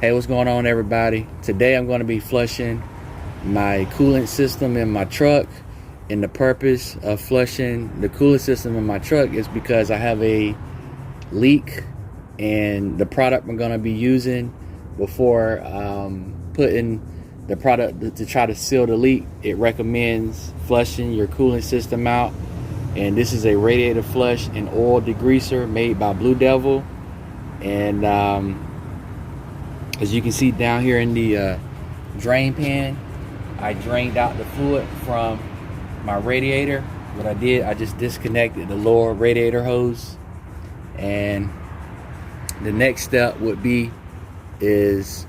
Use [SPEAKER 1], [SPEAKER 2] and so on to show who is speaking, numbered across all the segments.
[SPEAKER 1] Hey, what's going on, everybody? Today I'm going to be flushing my coolant system in my truck, and the purpose of flushing the coolant system in my truck is because I have a leak, and the product I'm going to be using before putting the product to try to seal the leak, it recommends flushing your coolant system out. And this is a radiator flush and oil degreaser made by Blue Devil. And as you can see down here in the drain pan, I drained out the fluid from my radiator. What I did, I just disconnected the lower radiator hose, and the next step would be is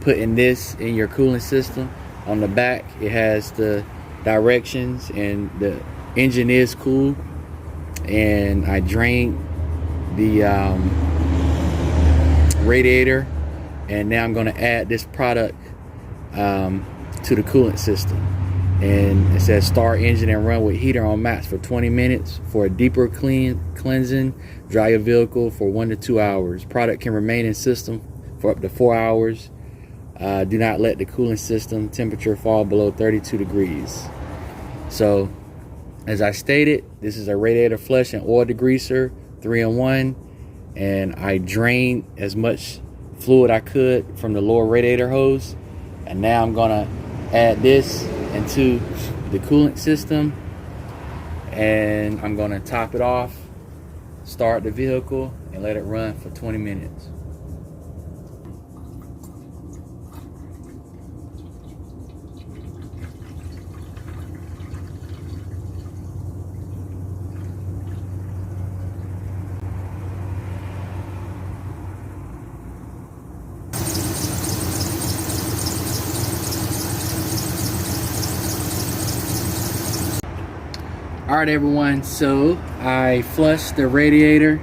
[SPEAKER 1] putting this in your cooling system. On the back it has the directions, and the engine is cool, and I drained the radiator, and now I'm going to add this product to the coolant system. And it says start engine and run with heater on max for 20 minutes for a deeper cleansing. Dry your vehicle for 1 to 2 hours. Product can remain in system for up to 4 hours. Do not let the cooling system temperature fall below 32 degrees. So as I stated, this is a radiator flush and oil degreaser 3-in-1, and I drained as much fluid I could from the lower radiator hose, and now I'm gonna add this into the coolant system, and I'm gonna top it off, start the vehicle, and let it run for 20 minutes. Alright everyone, so I flushed the radiator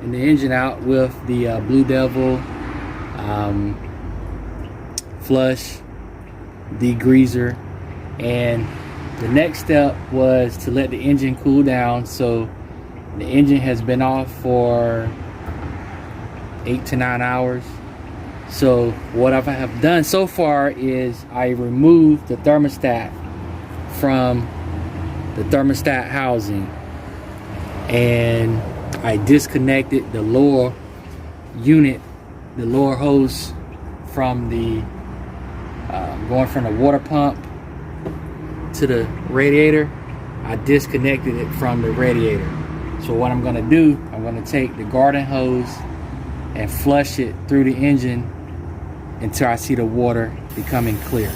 [SPEAKER 1] and the engine out with the Blue Devil flush degreaser, and the next step was to let the engine cool down. So the engine has been off for 8 to 9 hours. So what I have done so far is I removed the thermostat from the thermostat housing, and I disconnected the lower unit, the lower hose from the going from the water pump to the radiator. I disconnected it from the radiator. So what I'm going to do, I'm going to take the garden hose and flush it through the engine until I see the water becoming clear.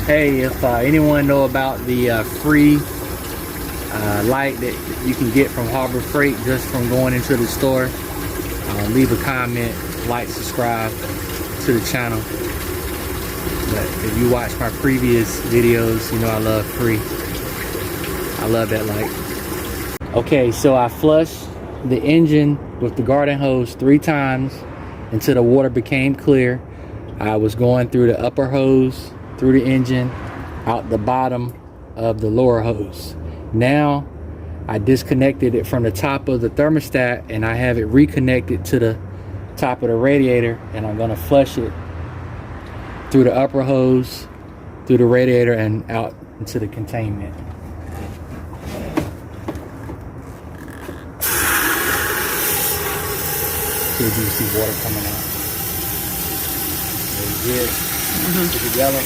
[SPEAKER 1] Hey, if anyone know about the free light that you can get from Harbor Freight just from going into the store, leave a comment, like, subscribe to the channel. But if you watch my previous videos, you know I love free. I love that light. Okay, so I flushed the engine with the garden hose 3 times until the water became clear. I was going through the upper hose, through the engine, out the bottom of the lower hose. Now I disconnected it from the top of the thermostat, and I have it reconnected to the top of the radiator, and I'm gonna flush it through the upper hose, through the radiator, and out into the containment. See if you can see water coming out. There it is. Is it yellow?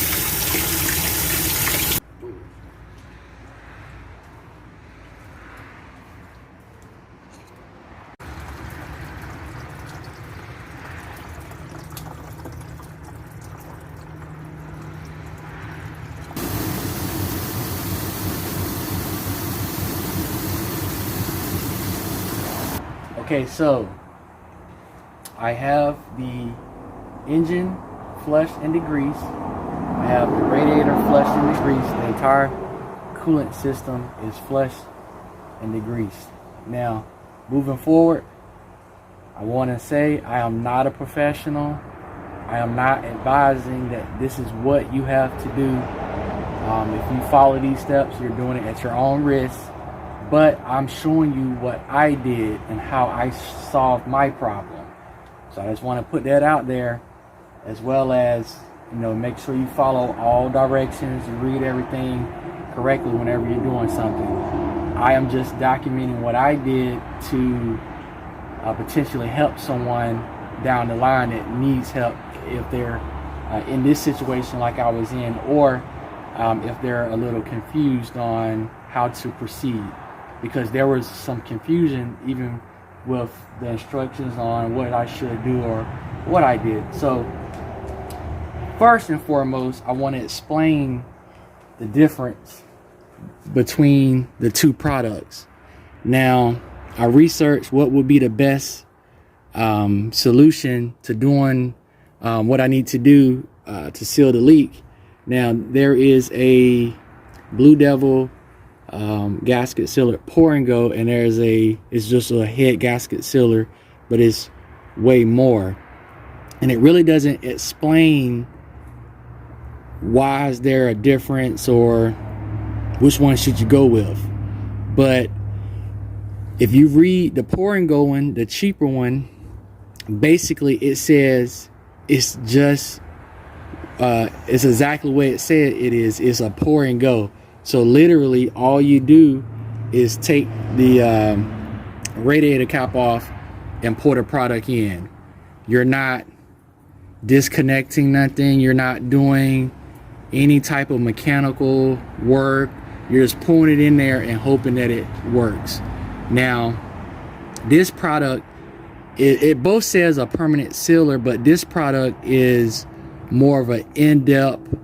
[SPEAKER 1] Okay, so I have the engine flushed and degreased. I have the radiator flushed and degreased. The entire coolant system is flushed and degreased. Now, moving forward, I want to say I am not a professional. I am not advising that this is what you have to do. If you follow these steps, you're doing it at your own risk. but I'm showing you what I did and how I solved my problem. So I just want to put that out there, as well as, you know, make sure you follow all directions, you read everything correctly whenever you're doing something. I am just documenting what I did to potentially help someone down the line that needs help if they're in this situation like I was in, or if they're a little confused on how to proceed, because there was some confusion even with the instructions on what I should do or what I did. So first and foremost, I want to explain the difference between the two products. Now, I researched what would be the best solution to doing what I need to do to seal the leak. Now, there is a Blue Devil gasket sealer pour and go, and it's just a head gasket sealer, but it's way more, and it really doesn't explain why is there a difference or which one should you go with. But if you read the pour and go one, the cheaper one, basically it says it's just it's exactly what it said it is. It's a pour and go. So literally all you do is take the radiator cap off and pour the product in. You're not disconnecting nothing. You're not doing any type of mechanical work. You're just pouring it in there and hoping that it works. Now, this product, it both says a permanent sealer, but this product is more of an in-depth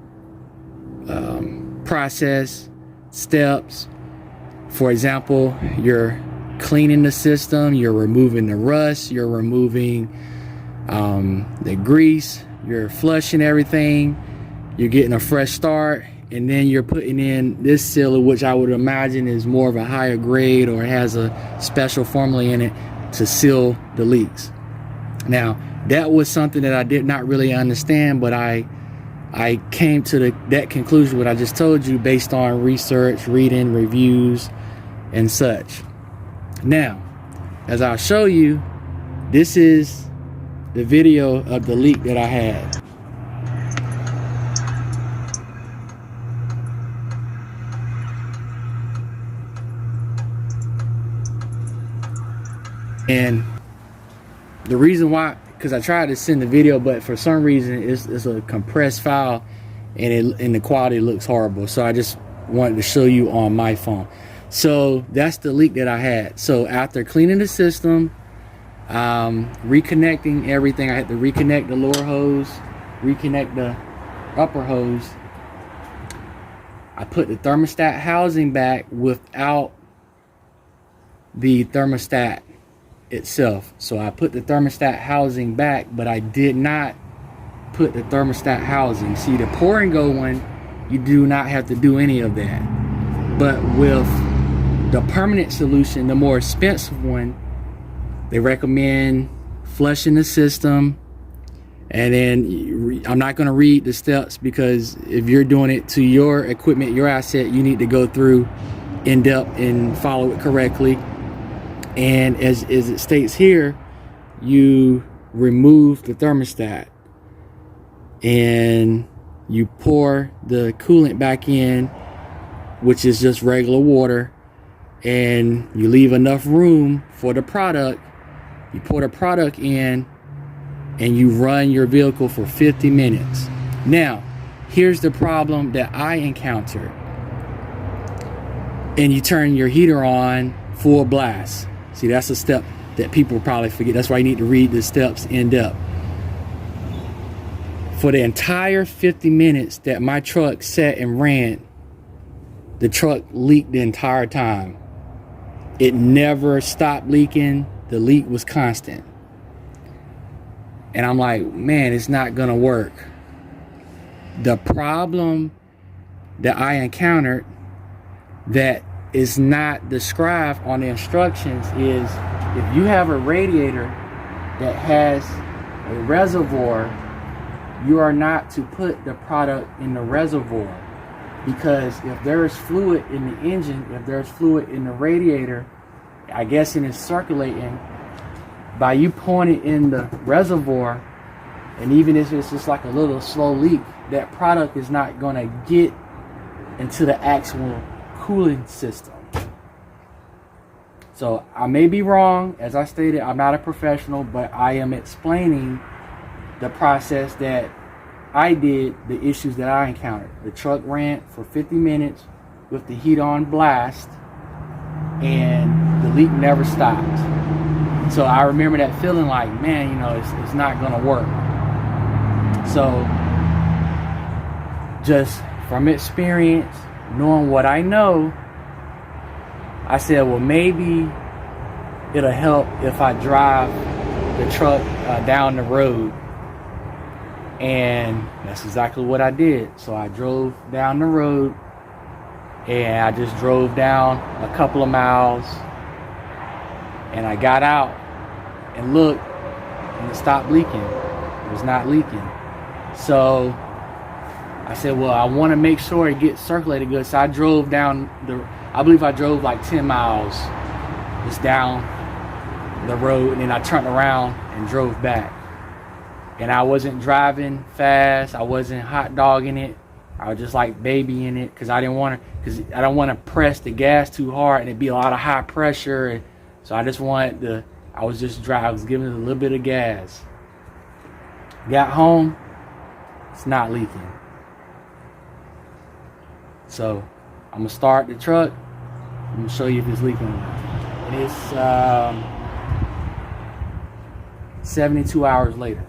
[SPEAKER 1] process, steps. For example, you're cleaning the system, you're removing the rust, you're removing the grease, you're flushing everything, you're getting a fresh start, and then you're putting in this sealer, which I would imagine is more of a higher grade or has a special formula in it to seal the leaks. Now, that was something that I did not really understand, but I came to that conclusion, what I just told you, based on research, reading, reviews, and such. Now, as I'll show you, this is the video of the leak that I had. And the reason why, because I tried to send the video, but for some reason it's a compressed file, and the quality looks horrible. So I just wanted to show you on my phone. So that's the leak that I had. So after cleaning the system, reconnecting everything, I had to reconnect the lower hose, reconnect the upper hose. I put the thermostat housing back without the thermostat itself. So I put the thermostat housing back, but I did not put the thermostat housing. See, the pour and go one, you do not have to do any of that. But with the permanent solution, the more expensive one, they recommend flushing the system. And then I'm not going to read the steps, because if you're doing it to your equipment, your asset, you need to go through in depth and follow it correctly. And as it states here, you remove the thermostat and you pour the coolant back in, which is just regular water, and you leave enough room for the product. You pour the product in and you run your vehicle for 50 minutes. Now, here's the problem that I encountered. And you turn your heater on full blast. See, that's a step that people probably forget. That's why you need to read the steps in depth. For the entire 50 minutes that my truck sat and ran, the truck leaked the entire time. It never stopped leaking. The leak was constant. And I'm like, man, it's not gonna work. The problem that I encountered that is not described on the instructions is, if you have a radiator that has a reservoir, you are not to put the product in the reservoir. because if there's fluid in the engine, if there's fluid in the radiator, I guess it's circulating, by you pouring it in the reservoir, and even if it's just like a little slow leak, that product is not going to get into the actual cooling system. So I may be wrong. As I stated, I'm not a professional, but I am explaining the process that I did, the issues that I encountered. The truck ran for 50 minutes with the heat on blast, and the leak never stopped. So I remember that feeling like, man, you know, it's not gonna work. So just from experience, knowing what I know, I said, well, maybe it'll help if I drive the truck down the road. And that's exactly what I did. So I drove down the road, and I just drove down a couple of miles, and I got out and looked, and it stopped leaking. It was not leaking. So I said, well, I want to make sure it gets circulated good. So I drove down I believe I drove like 10 miles just down the road, and then I turned around and drove back. And I wasn't driving fast. I wasn't hot dogging it. I was just like babying it, because I don't want to press the gas too hard and it'd be a lot of high pressure. And so I just wanted I was giving it a little bit of gas. Got home, it's not leaking. So I'm gonna start the truck. I'm gonna show you if it's leaking. And it's 72 hours later.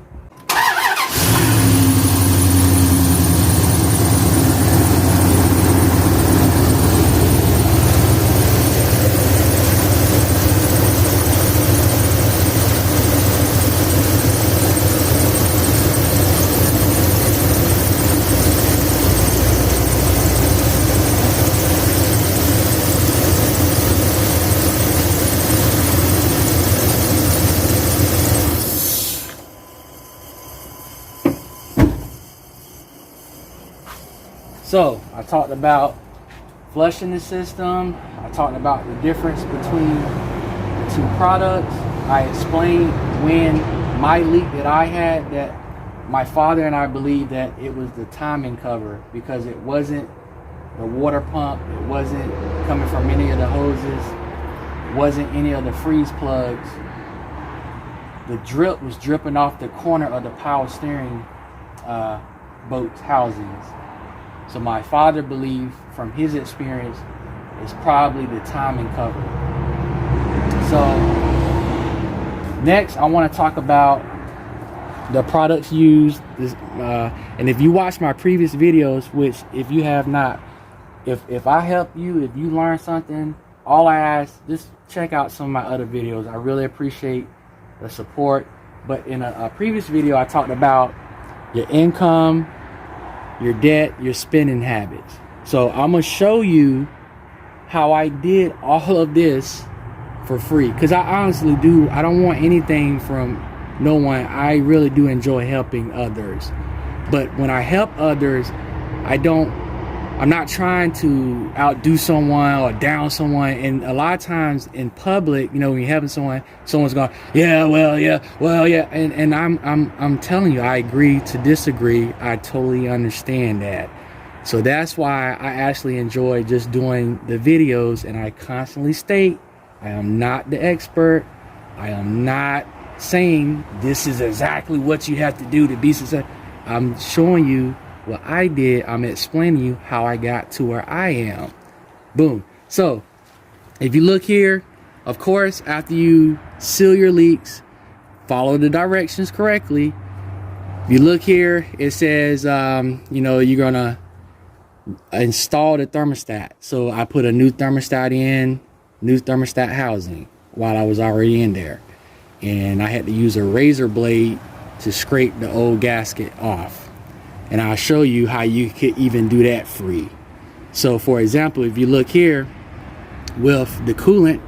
[SPEAKER 1] So I talked about flushing the system. I talked about the difference between the two products. I explained when my leak that I had, that my father and I believed that it was the timing cover, because it wasn't the water pump, it wasn't coming from any of the hoses, it wasn't any of the freeze plugs. The drip was dripping off the corner of the power steering boat housings. So my father believed, from his experience, it's probably the timing cover. So next, I want to talk about the products used. And if you watch my previous videos, which if you have not, if I help you, if you learn something, all I ask, just check out some of my other videos. I really appreciate the support. But in a previous video, I talked about your income, your debt, your spending habits. So I'm gonna show you how I did all of this for free, because I honestly I don't want anything from no one. I really do enjoy helping others, but when I help others, I'm not trying to outdo someone or down someone. And a lot of times in public, you know, when you're helping someone's going, yeah, well, yeah. And I'm telling you, I agree to disagree. I totally understand that. So that's why I actually enjoy just doing the videos. And I constantly state, I am not the expert. I am not saying this is exactly what you have to do to be successful. I'm showing you what I did. I'm explaining you how I got to where I am. Boom. So if you look here, of course, after you seal your leaks, follow the directions correctly. If you look here, it says, you know, you're gonna install the thermostat. So I put a new thermostat in, new thermostat housing while I was already in there. And I had to use a razor blade to scrape the old gasket off. And I'll show you how you could even do that free. So for example, if you look here with the coolant,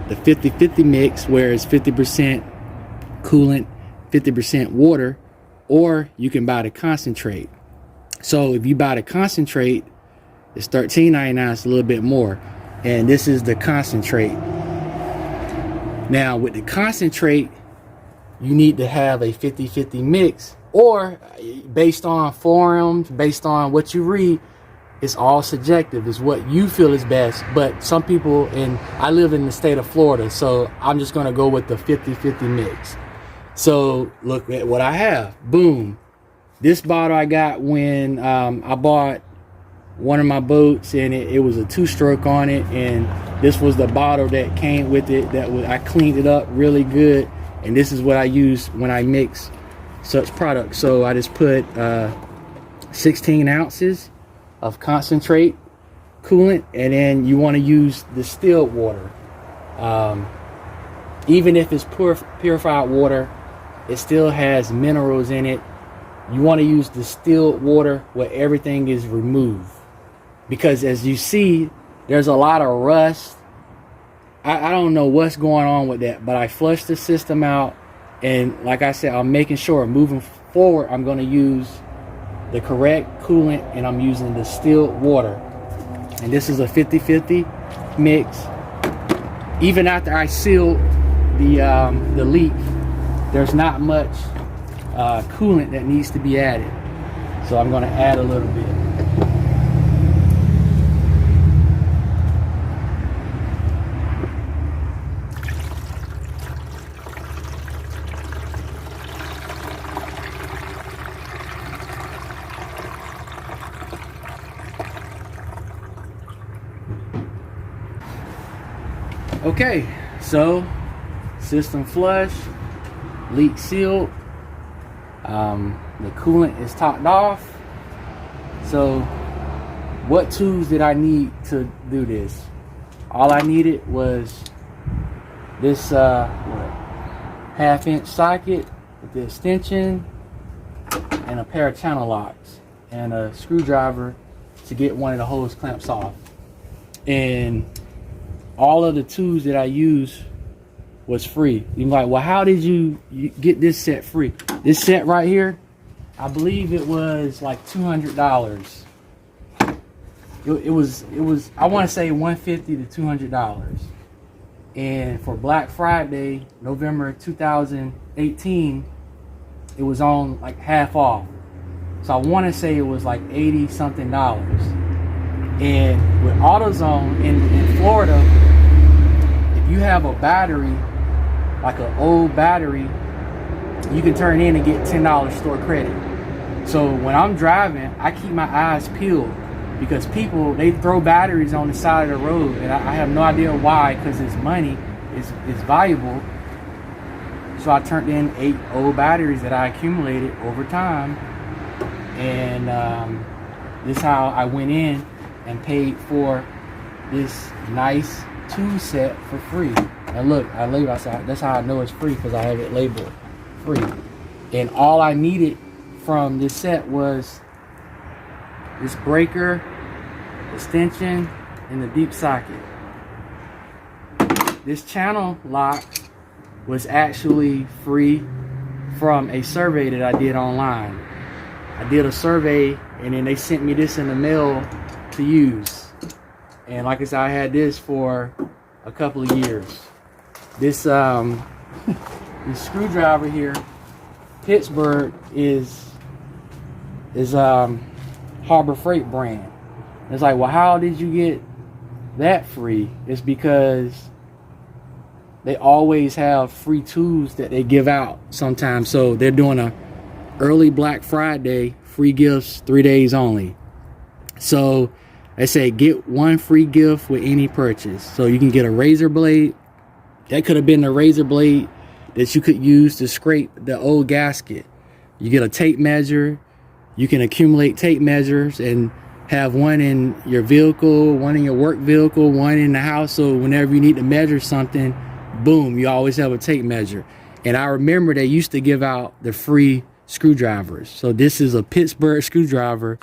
[SPEAKER 1] the 50-50 mix, where it's 50% coolant, 50% water, or you can buy the concentrate. So if you buy the concentrate, It's $13.99. It's a little bit more. And this is the concentrate. Now with the concentrate, you need to have a 50-50 mix, or based on forums, based on what you read, it's all subjective. It's what you feel is best. But some people, and I live in the state of Florida, so I'm just going to go with the 50-50 mix. So look at what I have. Boom. This bottle I got when I bought one of my boats, and it was a 2-stroke on it, and this was the bottle that came with it. I cleaned it up really good, and this is what I use when I mix such products. So I just put 16 ounces of concentrate coolant, and then you want to use distilled water. Even if it's purified water, it still has minerals in it. You want to use distilled water where everything is removed, because as you see, there's a lot of rust. I don't know what's going on with that, but I flushed the system out, and like I said, I'm making sure moving forward I'm going to use the correct coolant, and I'm using distilled water. And this is a 50-50 mix. Even after I sealed the leak, there's not much coolant that needs to be added, so I'm going to add a little bit. Okay, so system flush, leak sealed, the coolant is topped off. So what tools did I need to do this? All I needed was this 1/2-inch socket with the extension, and a pair of channel locks, and a screwdriver to get one of the hose clamps off. And all of the tools that I use was free. You're like, well, how did you get this set free? This set right here, I believe it was like $200. It was I want to say $150 to $200. And for Black Friday, November 2018, it was on like half off. So I want to say it was like $80 something. And with AutoZone in Florida, if you have a battery, like an old battery, you can turn in and get $10 store credit. So when I'm driving, I keep my eyes peeled, because people, they throw batteries on the side of the road, and I have no idea why, because it's money, it's valuable. So I turned in 8 old batteries that I accumulated over time, and this is how I went in and paid for this nice tool set for free. And look, I label outside. That's how I know it's free, because I have it labeled free. And all I needed from this set was this breaker, extension, and the deep socket. This channel lock was actually free from a survey that I did online. I did a survey, and then they sent me this in the mail to use. And like I said, I had this for a couple of years. This this screwdriver here, Pittsburgh, is Harbor Freight brand. It's like, well, how did you get that free? It's because they always have free tools that they give out sometimes. So they're doing a early Black Friday free gifts, 3 days only. So they say get one free gift with any purchase. So you can get a razor blade. That could have been the razor blade that you could use to scrape the old gasket. You get a tape measure. You can accumulate tape measures and have one in your vehicle, one in your work vehicle, one in the house. So whenever you need to measure something, boom, you always have a tape measure. And I remember they used to give out the free screwdrivers. So this is a Pittsburgh screwdriver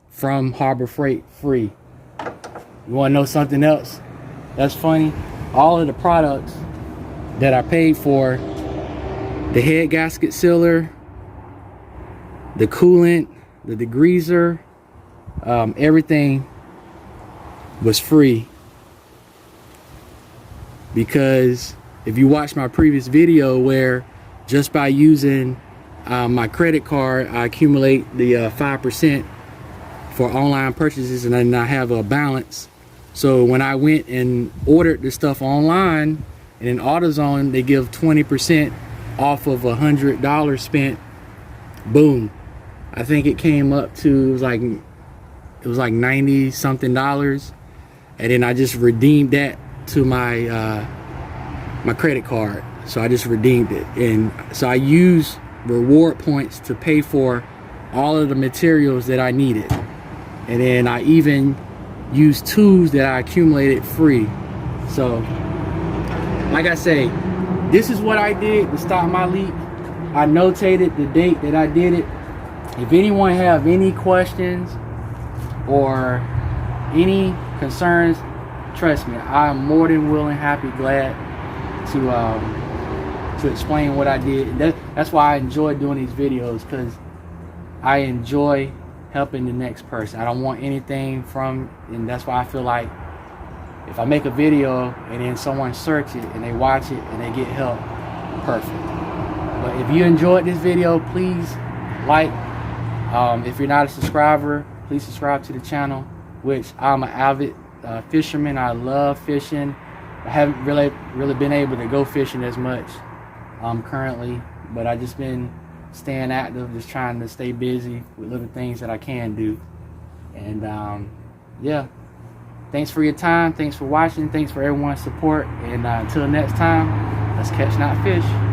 [SPEAKER 1] from Harbor Freight, free. You want to know something else that's funny? All of the products that I paid for, the head gasket sealer, the coolant, the degreaser, everything was free, because if you watch my previous video where just by using my credit card I accumulate the 5% for online purchases, and then I have a balance. So when I went and ordered the stuff online, and in AutoZone they give 20% off of $100 spent, boom, I think it came up to, it was like 90 something dollars, and then I just redeemed that to my my credit card. So I just redeemed it, and so I use reward points to pay for all of the materials that I needed, and then I even use tools that I accumulated free. So like I say, this is what I did to stop my leak. I notated the date that I did it. If anyone have any questions or any concerns, trust me, I am more than willing, happy, glad to explain what I did. That's why I enjoy doing these videos, because I enjoy helping the next person. I don't want anything from, and that's why I feel like if I make a video and then someone search it and they watch it and they get help, perfect. But if you enjoyed this video, please like. If you're not a subscriber, please subscribe to the channel, which I'm an avid fisherman. I love fishing. I haven't really been able to go fishing as much currently, but I just been staying active, just trying to stay busy with little things that I can do. And yeah, thanks for your time, thanks for watching, thanks for everyone's support, and until next time, let's catch, not fish.